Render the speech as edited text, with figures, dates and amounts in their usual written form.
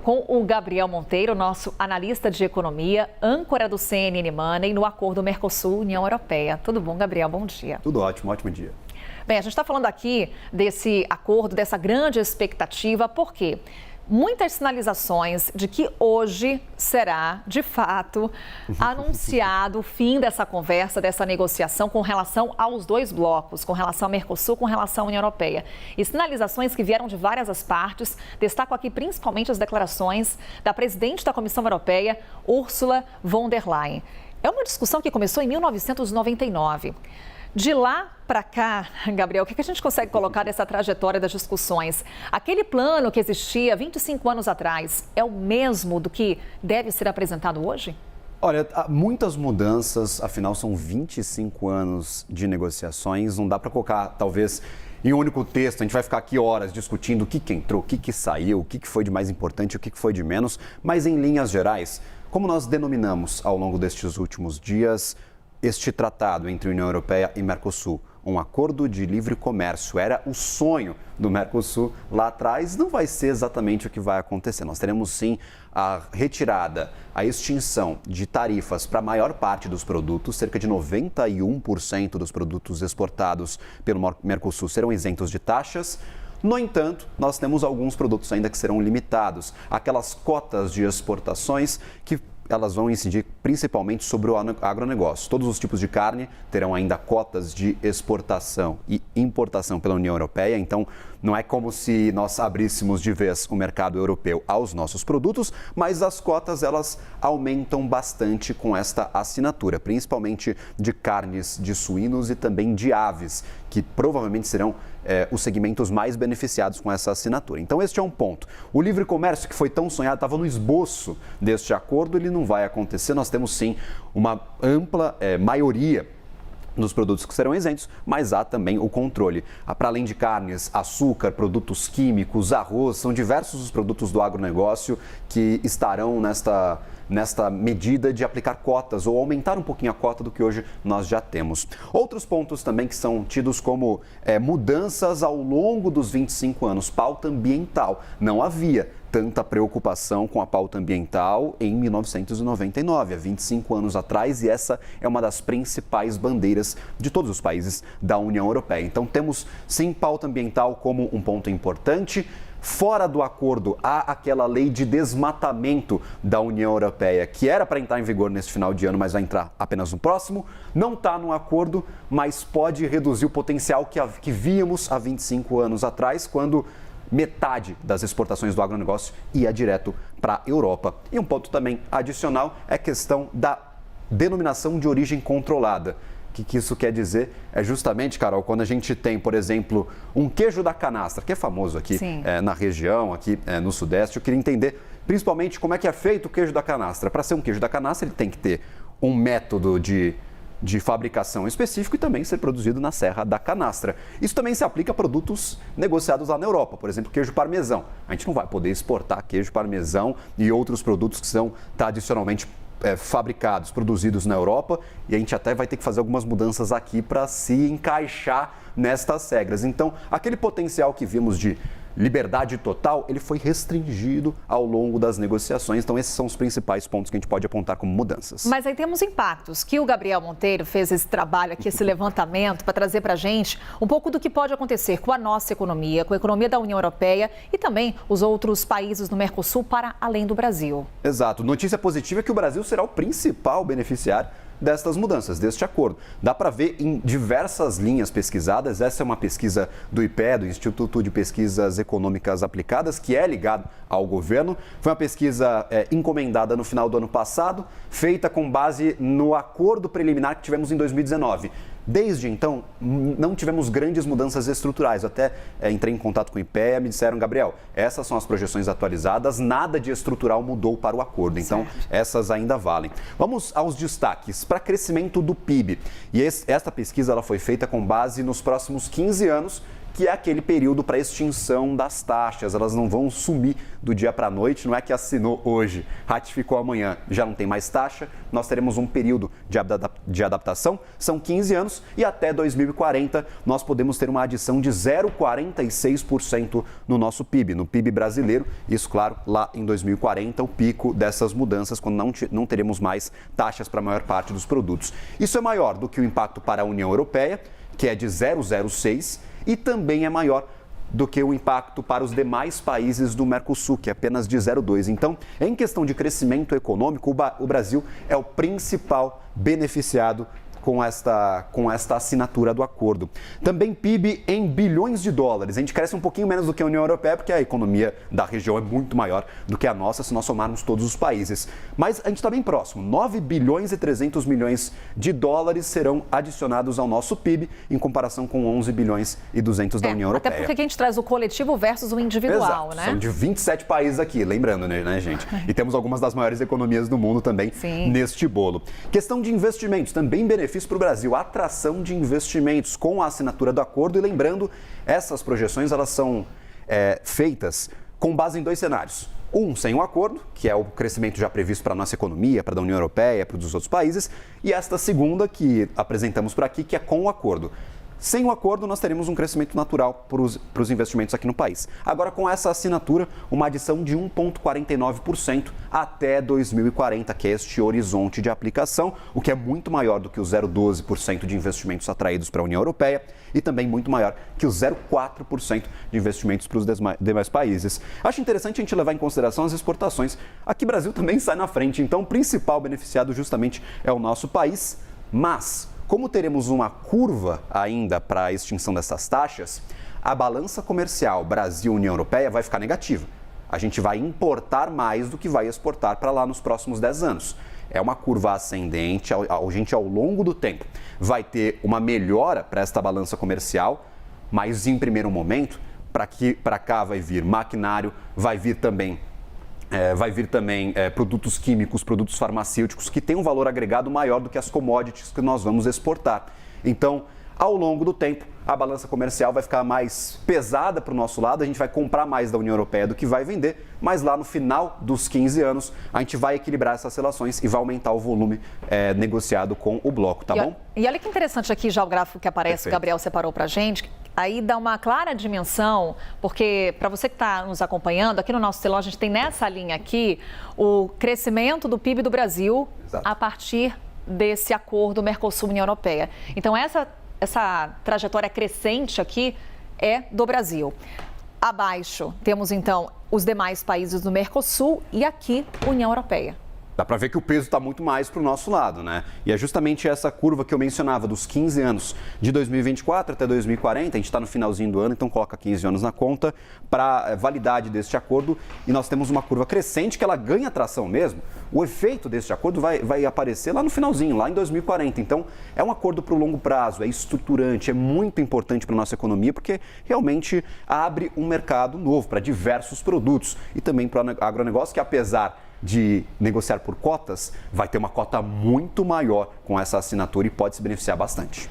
Com o Gabriel Monteiro, nosso analista de economia, âncora do CNN Money no acordo Mercosul-União Europeia. Tudo bom, Gabriel? Bom dia. Tudo ótimo, ótimo dia. Bem, a gente está falando aqui desse acordo, dessa grande expectativa, porque muitas sinalizações de que hoje será, de fato, anunciado o fim dessa conversa, dessa negociação com relação aos dois blocos, com relação ao Mercosul, com relação à União Europeia. E sinalizações que vieram de várias as partes. Destaco aqui principalmente as declarações da presidente da Comissão Europeia, Ursula von der Leyen. É uma discussão que começou em 1999. De lá para cá, Gabriel, o que a gente consegue colocar nessa trajetória das discussões? Aquele plano que existia 25 anos atrás é o mesmo do que deve ser apresentado hoje? Olha, há muitas mudanças, afinal são 25 anos de negociações, não dá para colocar, talvez, em um único texto. A gente vai ficar aqui horas discutindo o que entrou, o que saiu, o que foi de mais importante, o que foi de menos, mas em linhas gerais, como nós denominamos ao longo destes últimos dias, este tratado entre União Europeia e Mercosul, um acordo de livre comércio, era o sonho do Mercosul lá atrás, não vai ser exatamente o que vai acontecer. Nós teremos sim a retirada, a extinção de tarifas para a maior parte dos produtos, cerca de 91% dos produtos exportados pelo Mercosul serão isentos de taxas. No entanto, nós temos alguns produtos ainda que serão limitados, aquelas cotas de exportações que elas vão incidir principalmente sobre o agronegócio. Todos os tipos de carne terão ainda cotas de exportação e importação pela União Europeia, então não é como se nós abríssemos de vez o mercado europeu aos nossos produtos, mas as cotas elas aumentam bastante com esta assinatura, principalmente de carnes de suínos e também de aves, que provavelmente serão os segmentos mais beneficiados com essa assinatura. Então este é um ponto. O livre comércio que foi tão sonhado, estava no esboço deste acordo, ele não vai acontecer. Nós temos sim uma ampla maioria dos produtos que serão isentos, mas há também o controle. Para além de carnes, açúcar, produtos químicos, arroz, são diversos os produtos do agronegócio que estarão nesta medida de aplicar cotas ou aumentar um pouquinho a cota do que hoje nós já temos. Outros pontos também que são tidos como mudanças ao longo dos 25 anos, pauta ambiental. Não havia tanta preocupação com a pauta ambiental em 1999, há 25 anos atrás, e essa é uma das principais bandeiras de todos os países da União Europeia. Então temos sim pauta ambiental como um ponto importante. Fora do acordo, há aquela lei de desmatamento da União Europeia, que era para entrar em vigor neste final de ano, mas vai entrar apenas no próximo. Não está no acordo, mas pode reduzir o potencial que víamos há 25 anos atrás, quando metade das exportações do agronegócio ia direto para a Europa. E um ponto também adicional é a questão da denominação de origem controlada. O que isso quer dizer? É justamente, Carol, quando a gente tem, por exemplo, um queijo da canastra, que é famoso aqui na região, aqui no Sudeste, eu queria entender principalmente como é que é feito o queijo da canastra. Para ser um queijo da canastra, ele tem que ter um método de fabricação específico e também ser produzido na Serra da Canastra. Isso também se aplica a produtos negociados lá na Europa, por exemplo, queijo parmesão. A gente não vai poder exportar queijo parmesão e outros produtos que são tradicionalmente fabricados, produzidos na Europa, e a gente até vai ter que fazer algumas mudanças aqui para se encaixar nestas regras. Então, aquele potencial que vimos de liberdade total, ele foi restringido ao longo das negociações. Então, esses são os principais pontos que a gente pode apontar como mudanças. Mas aí temos impactos, que o Gabriel Monteiro fez esse trabalho aqui, esse levantamento, para trazer para a gente um pouco do que pode acontecer com a nossa economia, com a economia da União Europeia e também os outros países do Mercosul para além do Brasil. Exato. Notícia positiva é que o Brasil será o principal beneficiário destas mudanças, deste acordo. Dá para ver em diversas linhas pesquisadas. Essa é uma pesquisa do IPE, do Instituto de Pesquisas Econômicas Aplicadas, que é ligado ao governo. Foi uma pesquisa encomendada no final do ano passado, feita com base no acordo preliminar que tivemos em 2019. Desde então, não tivemos grandes mudanças estruturais. Eu até entrei em contato com o IPEA, me disseram, Gabriel, essas são as projeções atualizadas, nada de estrutural mudou para o acordo. Então, essas ainda valem. Vamos aos destaques para crescimento do PIB. E esta pesquisa ela foi feita com base nos próximos 15 anos, que é aquele período para extinção das taxas. Elas não vão sumir do dia para a noite, não é que assinou hoje, ratificou amanhã, já não tem mais taxa. Nós teremos um período de adaptação, são 15 anos, e até 2040 nós podemos ter uma adição de 0,46% no nosso PIB, no PIB brasileiro. Isso, claro, lá em 2040, o pico dessas mudanças, quando não teremos mais taxas para a maior parte dos produtos. Isso é maior do que o impacto para a União Europeia, que é de 0,06%, e também é maior do que o impacto para os demais países do Mercosul, que é apenas de 0,2%. Então, em questão de crescimento econômico, o Brasil é o principal beneficiado com esta assinatura do acordo. Também PIB em bilhões de dólares. A gente cresce um pouquinho menos do que a União Europeia, porque a economia da região é muito maior do que a nossa, se nós somarmos todos os países. Mas a gente está bem próximo. 9 bilhões e 300 milhões de dólares serão adicionados ao nosso PIB, em comparação com 11 bilhões e 200 da União Europeia. Até porque a gente traz o coletivo versus o individual, Exato. né? São de 27 países aqui, lembrando, né, gente? E temos algumas das maiores economias do mundo também neste bolo. Questão de investimentos, também benefício para o Brasil, atração de investimentos com a assinatura do acordo. E lembrando, essas projeções elas são feitas com base em 2 cenários. Um sem o acordo, que é o crescimento já previsto para a nossa economia, para a da União Europeia, para os outros países. E esta segunda que apresentamos por aqui, que é com o acordo. Sem o acordo, nós teremos um crescimento natural para os investimentos aqui no país. Agora, com essa assinatura, uma adição de 1,49% até 2040, que é este horizonte de aplicação, o que é muito maior do que o 0,12% de investimentos atraídos para a União Europeia e também muito maior que o 0,4% de investimentos para os demais países. Acho interessante a gente levar em consideração as exportações. Aqui o Brasil também sai na frente, então o principal beneficiado justamente é o nosso país, mas como teremos uma curva ainda para a extinção dessas taxas, a balança comercial Brasil-União Europeia vai ficar negativa. A gente vai importar mais do que vai exportar para lá nos próximos 10 anos. É uma curva ascendente, a gente ao longo do tempo vai ter uma melhora para esta balança comercial, mas em primeiro momento, para cá vai vir maquinário, vai vir também produtos químicos, produtos farmacêuticos que têm um valor agregado maior do que as commodities que nós vamos exportar. Então, ao longo do tempo, a balança comercial vai ficar mais pesada para o nosso lado, a gente vai comprar mais da União Europeia do que vai vender, mas lá no final dos 15 anos, a gente vai equilibrar essas relações e vai aumentar o volume negociado com o bloco, tá bom? E olha que interessante aqui já o gráfico que aparece, Perfeito. O Gabriel separou para a gente. Aí dá uma clara dimensão, porque para você que está nos acompanhando, aqui no nosso telão a gente tem nessa linha aqui o crescimento do PIB do Brasil a partir desse acordo Mercosul-União Europeia. Então essa trajetória crescente aqui é do Brasil. Abaixo temos então os demais países do Mercosul e aqui União Europeia. Dá para ver que o peso está muito mais para o nosso lado, né? E é justamente essa curva que eu mencionava dos 15 anos de 2024 até 2040, a gente está no finalzinho do ano, então coloca 15 anos na conta para validade deste acordo e nós temos uma curva crescente que ela ganha tração mesmo. O efeito deste acordo vai aparecer lá no finalzinho, lá em 2040. Então é um acordo para o longo prazo, é estruturante, é muito importante para a nossa economia porque realmente abre um mercado novo para diversos produtos e também para o agronegócio que apesar de negociar por cotas, vai ter uma cota muito maior com essa assinatura e pode se beneficiar bastante.